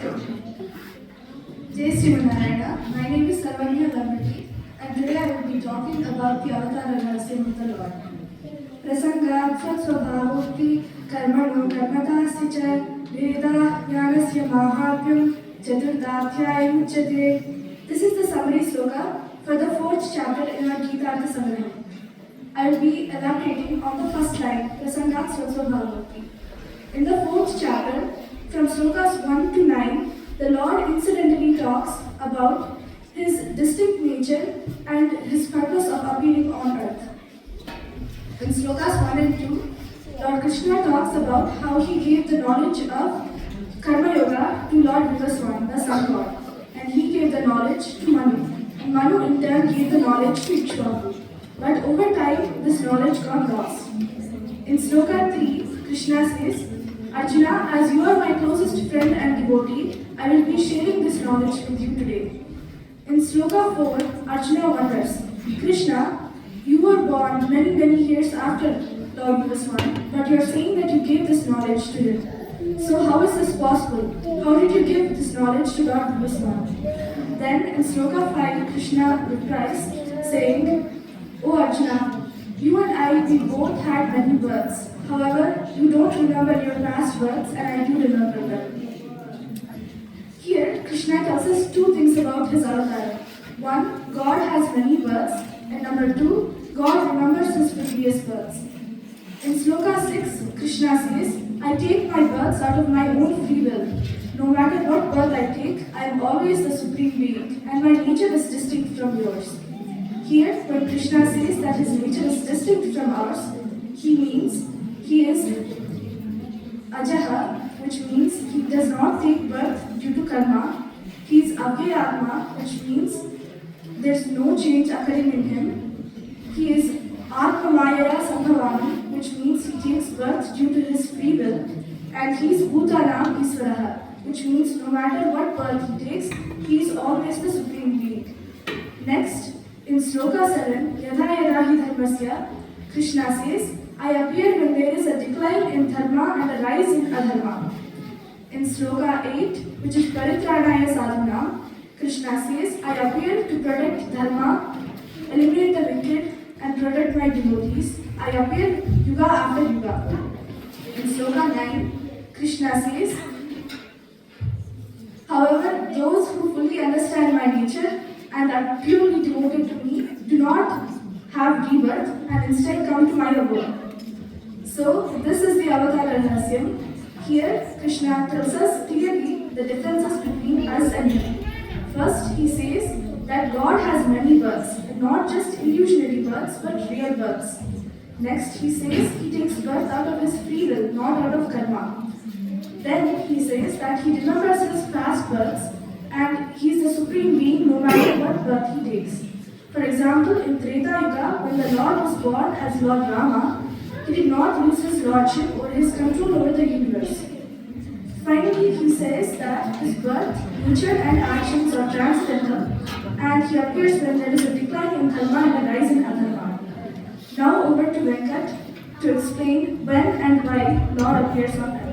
Jai Srimanarayana. My name is Sarvagna and today I will be talking about the Avataara Rahasyam of the Lord. Prasangat Swabhavokti Karmano Karmatasya Veda Jnanasya Mahatyam Chaturdadhyayam Uchyate. This is the summary sloka for the fourth chapter in our Geetha Sarvagna. I will be elaborating on the first line, Prasangat Swabhavokti. In the fourth chapter, from slokas 1 to 9, the Lord incidentally talks about his distinct nature and his purpose of appearing on earth. In slokas 1 and 2, Lord Krishna talks about how he gave the knowledge of Karma Yoga to Lord Vivaswan, the sun god, and he gave the knowledge to Manu, and Manu in turn gave the knowledge to Ikshvaku. But over time, this knowledge got lost. In sloka 3, Krishna says, Arjuna, as you are my closest friend and devotee, I will be sharing this knowledge with you today. In sloka 4, Arjuna wonders, Krishna, you were born many years after Lord Vivaswan, but you are saying that you gave this knowledge to him. So how is this possible? How did you give this knowledge to Lord Vivaswan? Then in sloka 5, Krishna replies, saying, O Arjuna, you and I, we both had many births. However, you don't remember your past births and I do remember them. Here, Krishna tells us two things about his avatar. One, God has many births, and number two, God remembers his previous births. In sloka 6, Krishna says, I take my births out of my own free will. No matter what birth I take, I am always the supreme being, and my nature is distinct from yours. Here, when Krishna says that his nature is distinct from ours, he means he is Ajaha, which means he does not take birth due to karma. He is Avyayatma, which means there is no change occurring in him. He is Atmamayaya Sambhavami, which means he takes birth due to his free will. And he is Bhutanam Iswaraha, which means no matter what birth he takes, he is always the supreme being. Next, in sloka 7, Yada Yada Hi Dharmasya, Krishna says, I appear when there is a decline in dharma and a rise in adharma. In sloka 8, which is Paritranaya Sadhana, Krishna says, I appear to protect dharma, eliminate the wicked, and protect my devotees. I appear yuga after yuga. In sloka 9, Krishna says, however, those who fully understand my nature and are purely devoted to me do not have rebirth and instead come to my abode. So, this is the Avataara Rahasyam. Here, Krishna tells us clearly the differences between us and him. First, he says that God has many births, not just illusionary births, but real births. Next, he says he takes birth out of his free will, not out of karma. Then, he says that he remembers his past births and he is the supreme being no matter what birth he takes. For example, in Treta Yuga, when the Lord was born as Lord Rama, he did not lose his lordship or his control over the universe. Finally, he says that his birth, nature and actions are transcendental and he appears when there is a decline in dharma and a rise in adharma. Now over to Venkat to explain when and why Lord appears on earth.